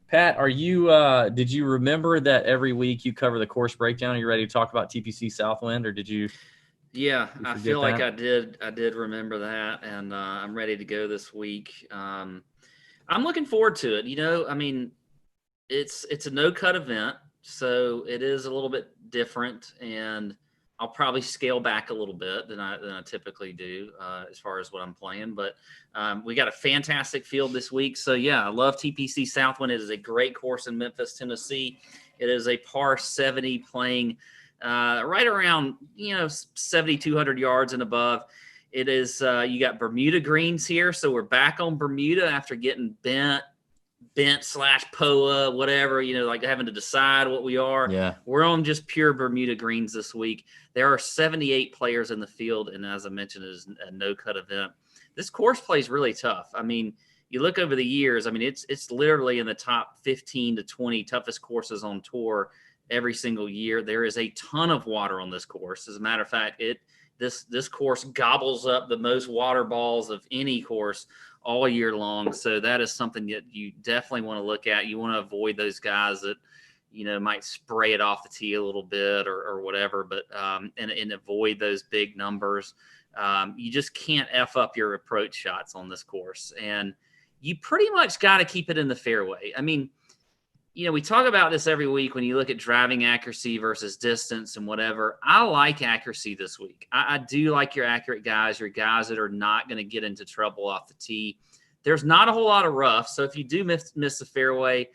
Pat, are you did you remember that every week you cover the course breakdown? Are you ready to talk about TPC Southwind, or did Yeah, you I forget feel like that? I did remember that, and I'm ready to go this week. I'm looking forward to it. I mean, it's a no cut event, so it is a little bit different, and I'll probably scale back a little bit than I typically do as far as what I'm playing. But we got a fantastic field this week, so yeah, I love TPC Southwind. It is a great course in Memphis, Tennessee. It is a par 70 playing right around 7,200 yards and above. It is you got Bermuda greens here, so we're back on Bermuda after getting bent slash POA, whatever, like having to decide what we are. Yeah. We're on just pure Bermuda greens this week. There are 78 players in the field, and as I mentioned, it is a no-cut event. This course plays really tough. I mean, you look over the years, I mean, it's literally in the top 15 to 20 toughest courses on tour every single year. There is a ton of water on this course. As a matter of fact, this course gobbles up the most water balls of any course all year long. So that is something that you definitely want to look at. You want to avoid those guys that, might spray it off the tee a little bit or whatever, but and avoid those big numbers. You just can't F up your approach shots on this course. And you pretty much got to keep it in the fairway. I mean, we talk about this every week when you look at driving accuracy versus distance and whatever. I like accuracy this week. I do like your accurate guys, your guys that are not going to get into trouble off the tee. There's not a whole lot of rough, so if you do miss the fairway,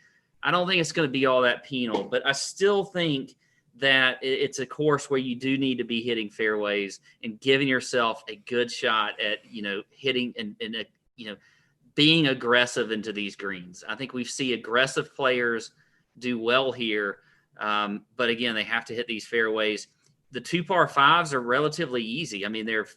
I don't think it's going to be all that penal. But I still think that it's a course where you do need to be hitting fairways and giving yourself a good shot at hitting and being aggressive into these greens. I think we see aggressive players do well here. But again, they have to hit these fairways. The two par fives are relatively easy. I mean, they're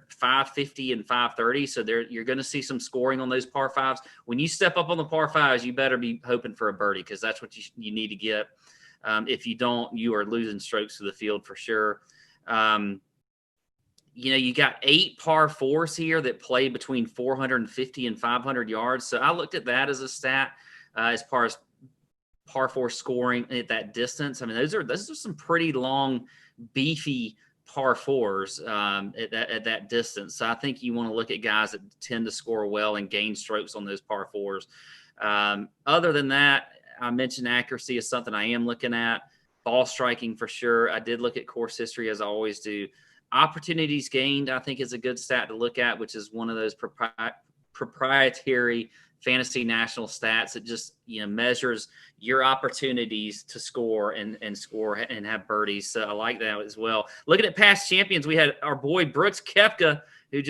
550 and 530, so you're going to see some scoring on those par fives. When you step up on the par fives, you better be hoping for a birdie because that's what you need to get. If you don't, you are losing strokes to the field for sure. You got 8 par fours here that play between 450 and 500 yards. So I looked at that as a stat as far as par four scoring at that distance. I mean, those are some pretty long, beefy par fours at that distance. So I think you want to look at guys that tend to score well and gain strokes on those par fours. Other than that, I mentioned accuracy is something I am looking at. Ball striking for sure. I did look at course history as I always do. Opportunities gained, I think, is a good stat to look at, which is one of those proprietary fantasy national stats that just measures your opportunities to score and score and have birdies. So I like that as well. Looking at past champions, we had our boy Brooks Koepka, who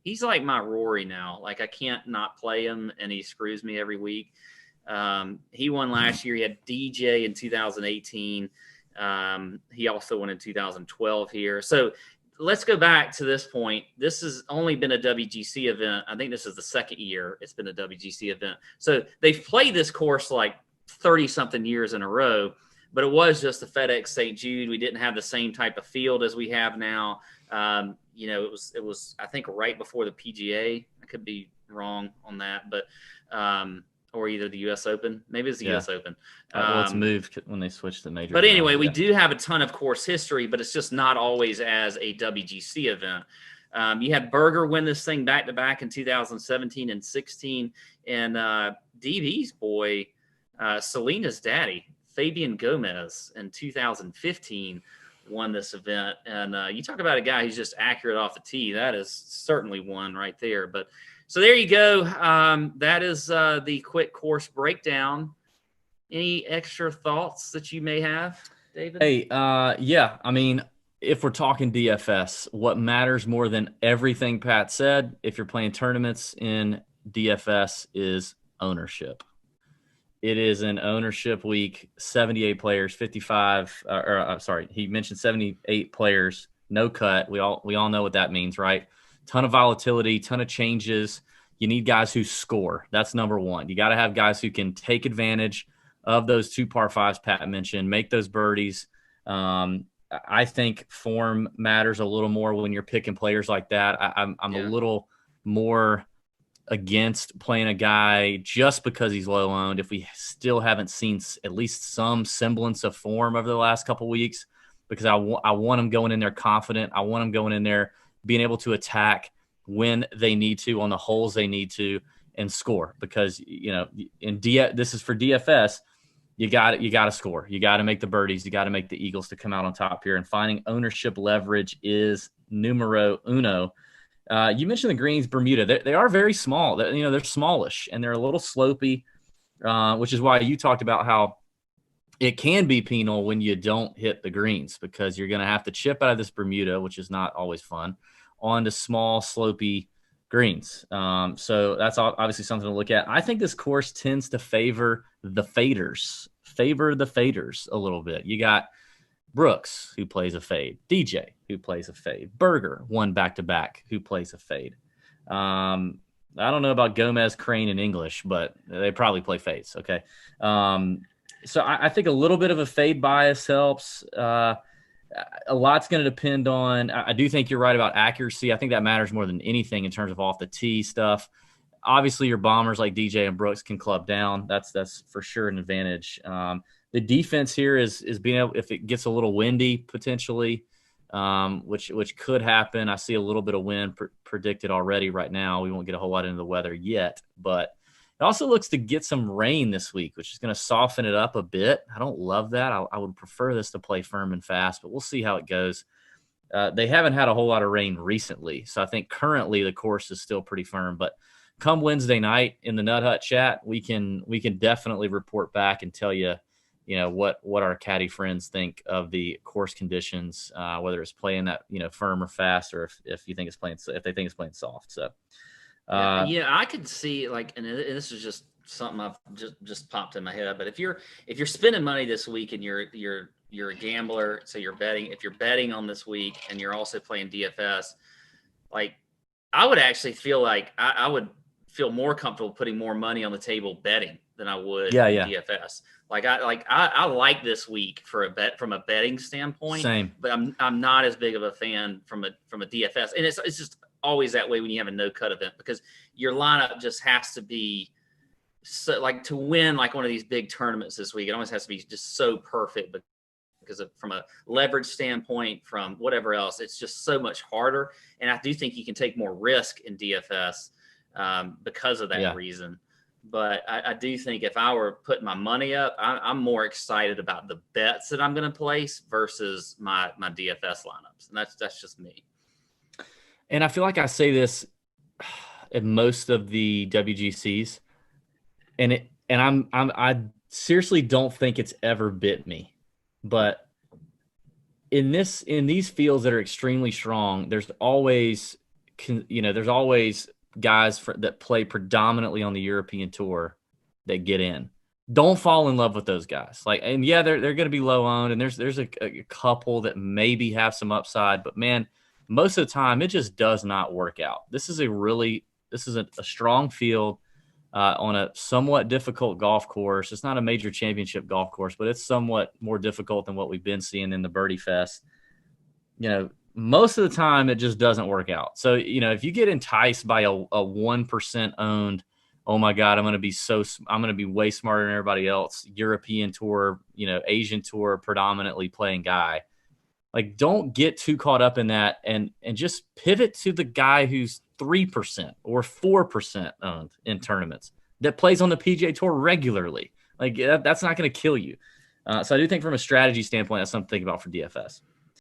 he's like my Rory now. Like I can't not play him, and he screws me every week. He won last year. He had DJ in 2018. He also won in 2012 here. So let's go back to this point. This has only been a WGC event. I think this is the second year it's been a WGC event. So they've played this course like 30-something years in a row, but it was just the FedEx St. Jude. We didn't have the same type of field as we have now. It was I think right before the PGA. I could be wrong on that, but or either the U.S. Open. Maybe it's the U.S. Open. Well, it's moved when they switched to major. But anyway, we do have a ton of course history, but it's just not always as a WGC event. You had Berger win this thing back-to-back in 2017 and 16, and DB's boy, Selena's daddy, Fabian Gomez, in 2015 won this event. And you talk about a guy who's just accurate off the tee. That is certainly one right there. But so there you go. That is the quick course breakdown. Any extra thoughts that you may have, David? Hey, yeah. I mean, if we're talking DFS, what matters more than everything Pat said, if you're playing tournaments in DFS, is ownership. It is an ownership week. 78 players, 55. He mentioned 78 players, no cut. We all know what that means, right? Ton of volatility, ton of changes. You need guys who score. That's number one. You got to have guys who can take advantage of those 2 par fives Pat mentioned, make those birdies. I think form matters a little more when you're picking players like that. I'm a little more against playing a guy just because he's low owned if we still haven't seen at least some semblance of form over the last couple weeks, because I want him going in there confident. I want him going in there being able to attack when they need to on the holes they need to and score, because this is for DFS. You got to score. You got to make the birdies. You got to make the eagles to come out on top here, and finding ownership leverage is numero uno. You mentioned the greens, Bermuda. They are very small. They're smallish and they're a little slopey, which is why you talked about how it can be penal when you don't hit the greens, because you're going to have to chip out of this Bermuda, which is not always fun, onto small, slopey greens. So that's obviously something to look at. I think this course tends to favor the faders a little bit. You got Brooks, who plays a fade, DJ, who plays a fade, Berger, one back-to-back, who plays a fade. I don't know about Gomez, Crane, and English, but they probably play fades, okay? So I think a little bit of a fade bias helps. A lot's going to depend on – I do think you're right about accuracy. I think that matters more than anything in terms of off-the-tee stuff. Obviously, your bombers like DJ and Brooks can club down. That's for sure an advantage. The defense here is being able, if it gets a little windy potentially, which could happen. I see a little bit of wind predicted already right now. We won't get a whole lot into the weather yet, but it also looks to get some rain this week, which is going to soften it up a bit. I don't love that. I would prefer this to play firm and fast, but we'll see how it goes. They haven't had a whole lot of rain recently, so I think currently the course is still pretty firm. But come Wednesday night in the Nut Hut chat, we can definitely report back and tell you, what our caddy friends think of the course conditions, whether it's playing that firm or fast, or if they think it's playing soft. So I could see, like, and this is just something I've just popped in my head. But if you're spending money this week and you're a gambler, so if you're betting on this week and you're also playing DFS, like, I would actually feel like I would feel more comfortable putting more money on the table betting than I would DFS. I like this week for a bet from a betting standpoint. Same. But I'm not as big of a fan from a DFS, and it's just always that way when you have a no cut event, because your lineup just has to be so, like, to win like one of these big tournaments this week. It always has to be just so perfect, but because from a leverage standpoint, from whatever else, it's just so much harder. And I do think you can take more risk in DFS because of that reason. But I do think if I were putting my money up, I'm more excited about the bets that I'm going to place versus my DFS lineups. And that's just me. And I feel like I say this at most of the WGCs, and I seriously don't think it's ever bit me. But in these fields that are extremely strong, there's always guys that play predominantly on the European Tour that get in. Don't fall in love with those guys. They're going to be low owned, and there's a couple that maybe have some upside, but man, most of the time it just does not work out. This is a strong field on a somewhat difficult golf course. It's not a major championship golf course, but it's somewhat more difficult than what we've been seeing in the Birdie Fest. Most of the time it just doesn't work out. So, if you get enticed by a 1% owned, oh my God, I'm going to be way smarter than everybody else, European Tour, Asian Tour predominantly playing guy, like, don't get too caught up in that and just pivot to the guy who's 3% or 4% owned in tournaments that plays on the PGA Tour regularly. Like, that's not going to kill you. So I do think from a strategy standpoint, that's something to think about for DFS.